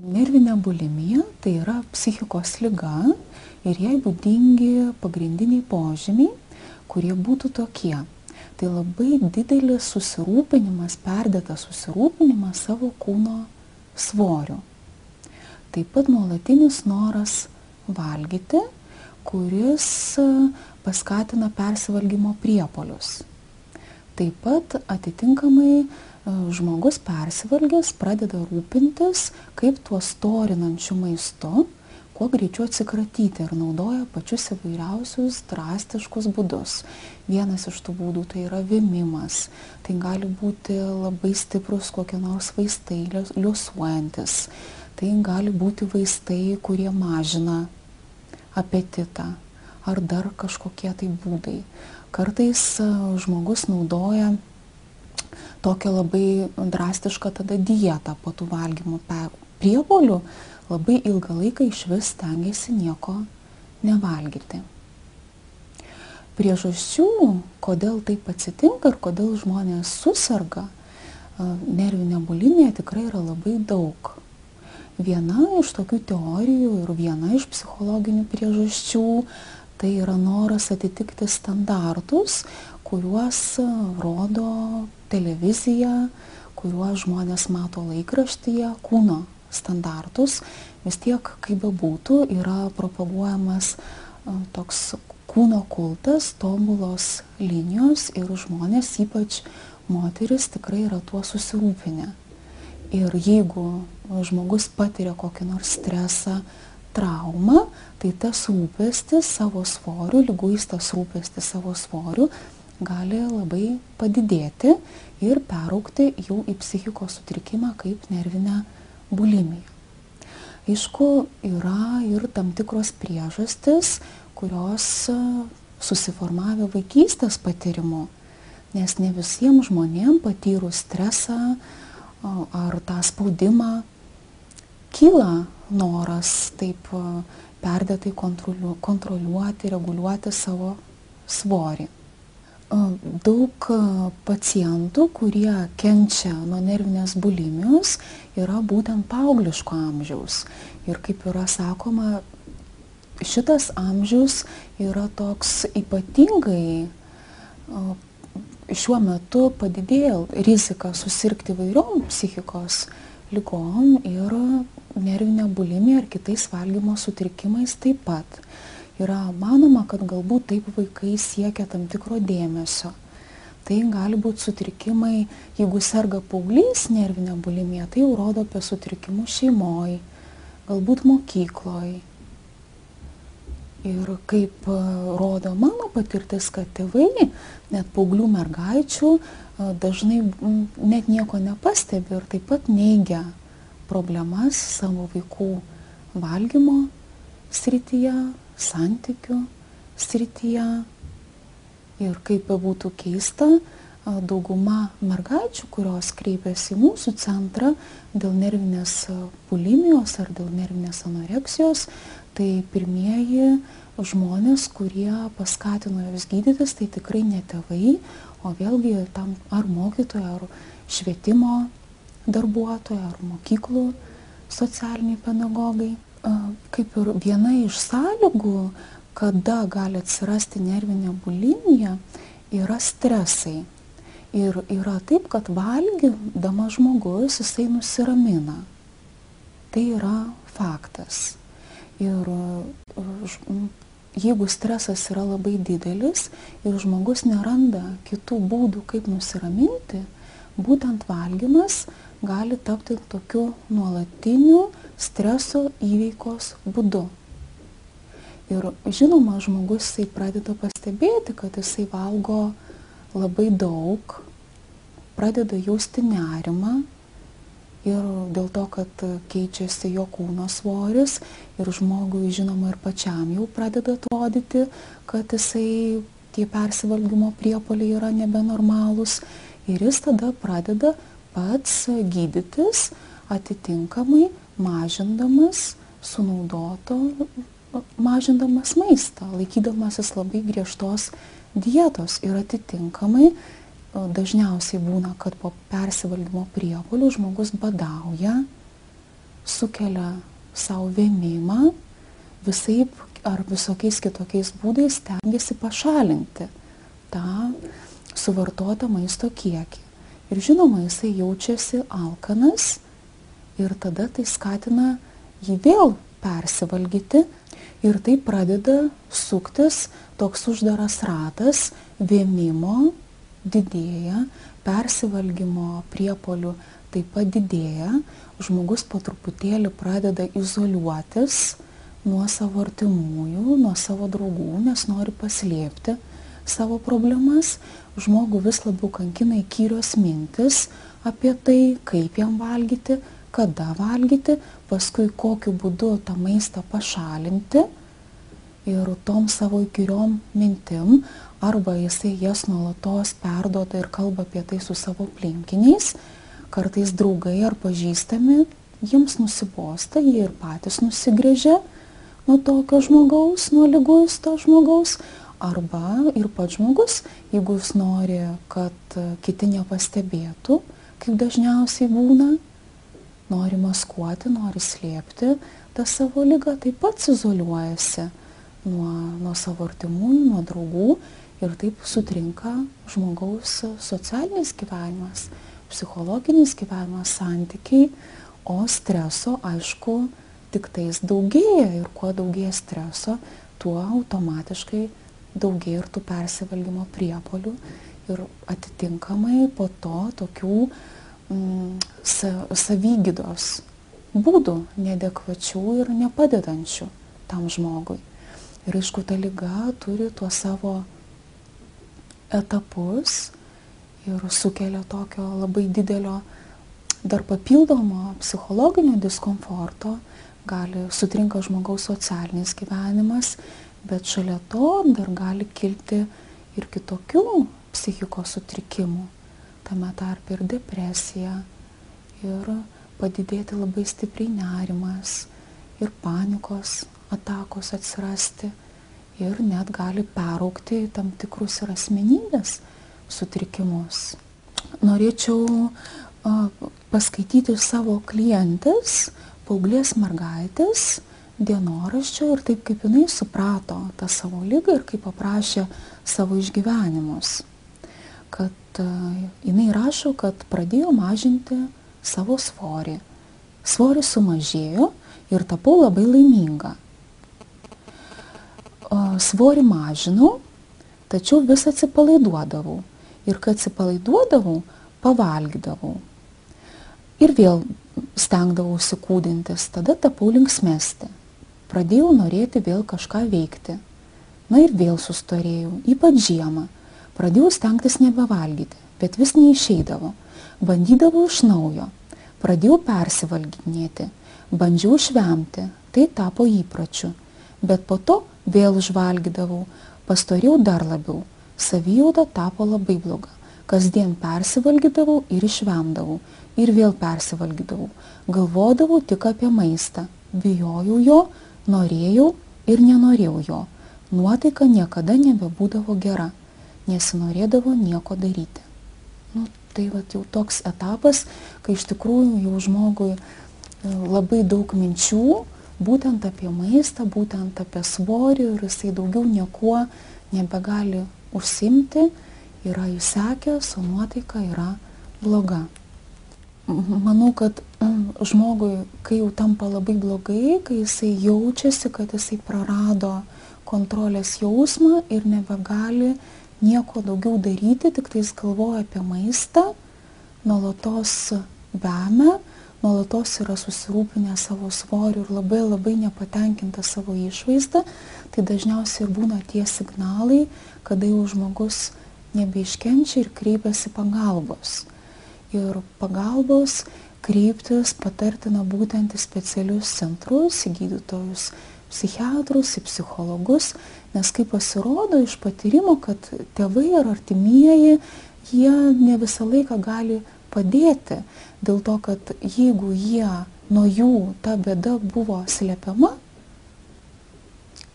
Nervinė bulimija tai yra psichikos liga ir jai būdingi pagrindiniai požymiai, kurie būtų tokie. Tai labai didelis susirūpinimas, perdėtas susirūpinimas savo kūno svoriu. Taip pat nuolatinis noras valgyti, kuris paskatina persivalgymo priepuolius. Taip pat atitinkamai žmogus persivalgęs pradeda rūpintis, kaip tuo storinančiu maistu, kuo greičiau atsikratyti ir naudoja pačius įvairiausius drastiškus būdus. Vienas iš tų būdų tai yra vėmimas, tai gali būti labai stiprus kokie nors vaistai liuosuojantis, tai gali būti vaistai, kurie mažina apetitą ar dar kažkokie tai būdai. Kartais žmogus naudoja tokią labai drastišką tada dietą po tų valgymo priepuolių, labai ilgą laiką išvis stengiasi nieko nevalgyti. Priežasčių, kodėl taip atsitinka ir kodėl žmonės suserga nervinę bulimiją, tikrai yra labai daug. Viena iš tokių teorijų ir viena iš psichologinių priežasčių tai yra noras atitikti standartus, kuriuos rodo televizija, kuriuos žmonės mato laikraštyje, kūno standartus. Vis tiek, kaip bebūtų, yra propaguojamas toks kūno kultas, tobulos linijos ir žmonės, ypač moteris, tikrai yra tuo susirūpinę. Ir jeigu žmogus patiria kokį nors stresą, traumą, tai tas rūpestis savo svoriu, liguistas rūpestis savo svoriu gali labai padidėti ir peraugti jau į psichikos sutrikimą kaip nervinę bulimiją. Aišku, yra ir tam tikros priežastis, kurios susiformavę vaikystės patyrimu, nes ne visiems žmonėms patyrus stresą ar tą spaudimą kyla noras taip perdėtai kontroliuoti, reguliuoti savo svorį. Daug pacientų, kurie kenčia nuo nervinės bulimijos, yra būtent paaugliško amžiaus. Ir kaip yra sakoma, šitas amžius yra toks ypatingai, šiuo metu padidėjo rizika susirgti įvairiom psichikos ligom ir nervinė bulimija ir kitais valgymo sutrikimais taip pat. Yra manoma, kad galbūt taip vaikai siekia tam tikro dėmesio. Tai gali būti sutrikimai, jeigu serga paauglys nervinė bulimija, tai jau rodo apie sutrikimus šeimoje, galbūt mokykloje. Ir kaip rodo mano patirtis, kad tėvai, net paauglių mergaičių, dažnai net nieko nepastebi ir taip pat neigia problemas savo vaikų valgymo srityje, santykių srityje. Ir kaip bebūtų keista, dauguma mergaičių, kurios kreipiasi į mūsų centrą dėl nervinės bulimijos ar dėl nervinės anoreksijos, tai pirmieji žmonės, kurie paskatino jos gydytis, tai tikrai ne tėvai, o vėlgi tam ar mokytoja, ar švietimo darbuotoja, ar mokyklų socialiniai pedagogai. Kaip ir viena iš sąlygų, kada gali atsirasti nervinė bulimija, yra stresai. Ir yra taip, kad valgydama žmogus, jisai nusiramina. Tai yra faktas. Ir jeigu stresas yra labai didelis ir žmogus neranda kitų būdų, kaip nusiraminti, būtent valgymas gali tapti tokiu nuolatiniu streso įveikos būdu. Ir žinoma, žmogus jisai pradeda pastebėti, kad jisai valgo labai daug, pradeda jausti nerimą ir dėl to, kad keičiasi jo kūno svoris ir žmogui, žinoma, ir pačiam jau pradeda atrodyti, kad jisai tie persivalgymo priepuoliai yra nebenormalūs ir jis tada pradeda pats gydytis atitinkamai mažindamas mažindamas maistą, laikydamasis labai griežtos dietos ir atitinkamai dažniausiai būna, kad po persivalgymo priepuolių žmogus badauja, sukelia savo vėmimą, visaip ar visokiais kitokiais būdais stengiasi pašalinti tą suvartotą maisto kiekį. Ir žinoma, jisai jaučiasi alkanas ir tada tai skatina jį vėl persivalgyti ir tai pradeda suktis toks uždaras ratas, vėmimo didėja, persivalgymo priepuolių taip pat didėja, žmogus po truputėlį pradeda izoliuotis nuo savo artimųjų, nuo savo draugų, nes nori paslėpti savo problemas, žmogų vis labiau kankina įkyrios mintis apie tai, kaip jam valgyti, kada valgyti, paskui kokiu būdu tą maistą pašalinti ir tom savo įkyriom mintim, arba jisai jas nuolatos perduoda ir kalba apie tai su savo aplinkiniais, kartais draugai ar pažįstami, jiems nusibosta, jie ir patys nusigręžia nuo tokio žmogaus, nuo liguisto žmogaus, arba ir pats žmogus, jeigu jis nori, kad kiti nepastebėtų, kaip dažniausiai būna, nori maskuoti, nori slėpti tą savo ligą, taip pat izoliuojasi nuo savo artimųjų, nuo draugų ir taip sutrinka žmogaus socialinis gyvenimas, psichologinis gyvenimas, santykiai, o streso, aišku, tik tais daugėja ir kuo daugėja streso, tuo automatiškai daugėja ir tų persivalgymo priepuolių ir atitinkamai po to tokių savigydos būdų neadekvačių ir nepadedančių tam žmogui. Ir aišku, ta liga turi tuos savo etapus ir sukelia tokio labai didelio dar papildomo psichologinio diskomforto, gali sutrinka žmogaus socialinis gyvenimas, bet šalia to dar gali kilti ir kitokių psichikos sutrikimų, tame tarpe ir depresija, ir padidėti labai stipriai nerimas, ir panikos atakos atsirasti, ir net gali peraugti į tam tikrus ir asmenybės sutrikimus. Norėčiau paskaityti savo klientės, paauglės mergaitės dienoraščio ir taip, kaip jinai suprato tą savo ligą ir kaip aprašė savo išgyvenimus. Kad jinai rašo, kad pradėjo mažinti savo svorį. Svoris sumažėjo ir tapau labai laiminga. Svorį mažinau, tačiau vis atsipalaiduodavau. Ir kad atsipalaiduodavau, pavalgydavau. Ir vėl stengdavausi kūdintis, tada tapau linksmesnė. Pradėjau norėti vėl kažką veikti. Na ir vėl sustorėjau, ypač žiemą. Pradėjau stengtis nebevalgyti, bet vis neišeidavo. Bandydavau iš naujo. Pradėjau persivalginėti. Bandžiau išvemti, tai tapo įpračiu. Bet po to vėl užvalgydavau. Pastorėjau dar labiau. Savijauta tapo labai bloga. Kasdien persivalgydavau ir išvemdavau. Ir vėl persivalgydavau. Galvodavau tik apie maistą. Bijojau jo, norėjau ir nenorėjau jo. Nuotaika niekada nebebūdavo gera. Nesinorėdavo nieko daryti. Tai jau toks etapas, kai iš tikrųjų jau žmogui labai daug minčių, būtent apie maistą, būtent apie svorį ir jisai daugiau niekuo nebegali užsimti, yra įsekęs, o nuotaika yra bloga. Manau, kad žmogui, kai jau tampa labai blogai, kai jisai jaučiasi, kad jisai prarado kontrolės jausmą ir nebegali nieko daugiau daryti, tik tais galvoja apie maistą, nuolatos vemia, nuolatos yra susirūpinę savo svoriu ir labai nepatenkinta savo išvaizdą, tai dažniausiai ir būna tie signalai, kada jau žmogus nebeiškenčia ir kreipiasi pagalbos. Ir pagalbos kreiptis patartina būtent į specialius centrus, į gydytojus, psichiatrus, į psichologus, nes kaip pasirodo iš patyrimo, kad tėvai ar artimieji, jie ne visą laiką gali padėti, dėl to, kad jeigu jie nuo jų ta bėda buvo slepiama,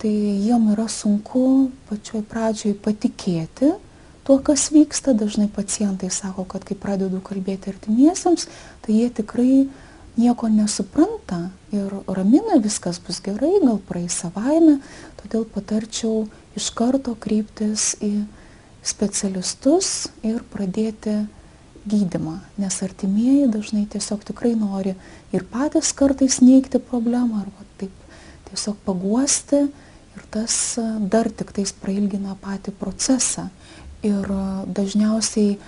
tai jiem yra sunku pačioj pradžioj patikėti tuo, kas vyksta. Dažnai pacientai sako, kad kai pradedu kalbėti artimiesiems, tai jie tikrai nieko nesupranta rimta ir ramina, viskas bus gerai, gal praeis savaime, todėl patarčiau iš karto kreiptis į specialistus ir pradėti gydymą, nes artimieji dažnai tiesiog tikrai nori ir patys kartais neigti problemą, arba taip tiesiog paguosti ir tas dar tik tais prailgina patį procesą. Ir dažniausiai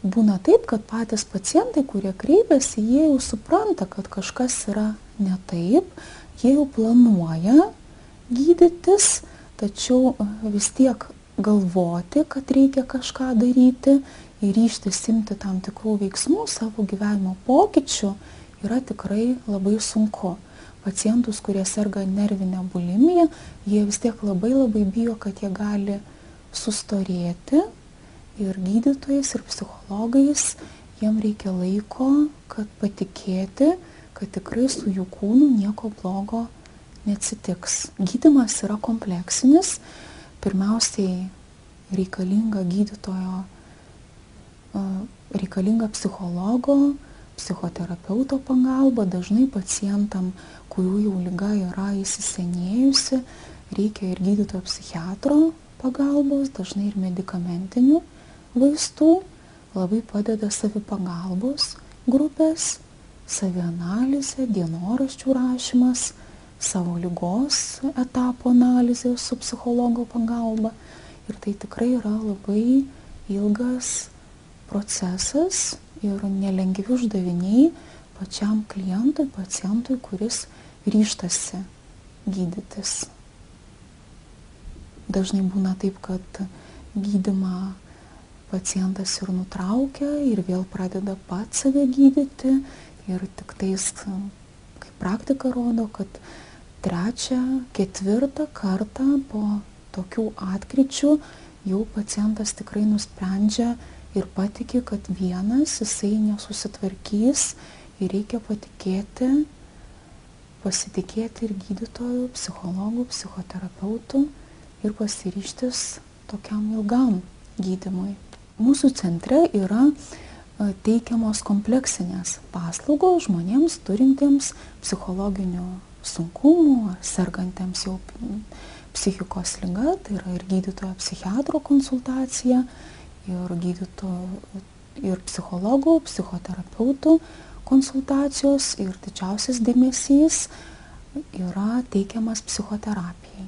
būna taip, kad patys pacientai, kurie kreipiasi, jie jau supranta, kad kažkas yra ne taip, jie jau planuoja gydytis, tačiau vis tiek galvoti, kad reikia kažką daryti ir ryžtis imti tam tikrų veiksmų savo gyvenimo pokyčių yra tikrai labai sunku. Pacientus, kurie serga nervinę bulimiją, jie vis tiek labai bijo, kad jie gali sustorėti ir gydytojais, ir psichologais jiem reikia laiko, kad patikėti, kad tikrai su jų kūnu nieko blogo neatsitiks. Gydymas yra kompleksinis, pirmiausiai reikalinga gydytojo, reikalinga psichologo, psichoterapeuto pagalba, dažnai pacientam, kurių jau liga yra įsisenėjusi, reikia ir gydytojo psichiatro pagalbos, dažnai ir medikamentinių vaistų, labai padeda savipagalbos grupės, savianalizė, dienoraščių rašymas, savo ligos etapo analizė su psichologo pagalba. Ir tai tikrai yra labai ilgas procesas ir nelengvi uždaviniai pačiam klientui, pacientui, kuris ryžtasi gydytis. Dažnai būna taip, kad gydymą pacientas ir nutraukia ir vėl pradeda pats save gydyti ir tik tais, kaip praktika rodo, kad 3., 4. kartą po tokių atkryčių jau pacientas tikrai nusprendžia ir patiki, kad vienas jisai nesusitvarkys ir reikia patikėti, pasitikėti ir gydytojų, psichologų, psichoterapeutų ir pasiryžtis tokiam ilgam gydymui. Mūsų centre yra teikiamos kompleksinės paslaugos žmonėms turintiems psichologinių sunkumų ar sergantiems jau psichikos liga, tai yra ir gydytojo psichiatro konsultacija, ir psichologų, psichoterapeutų konsultacijos ir didžiausias dėmesys yra teikiamas psichoterapijai.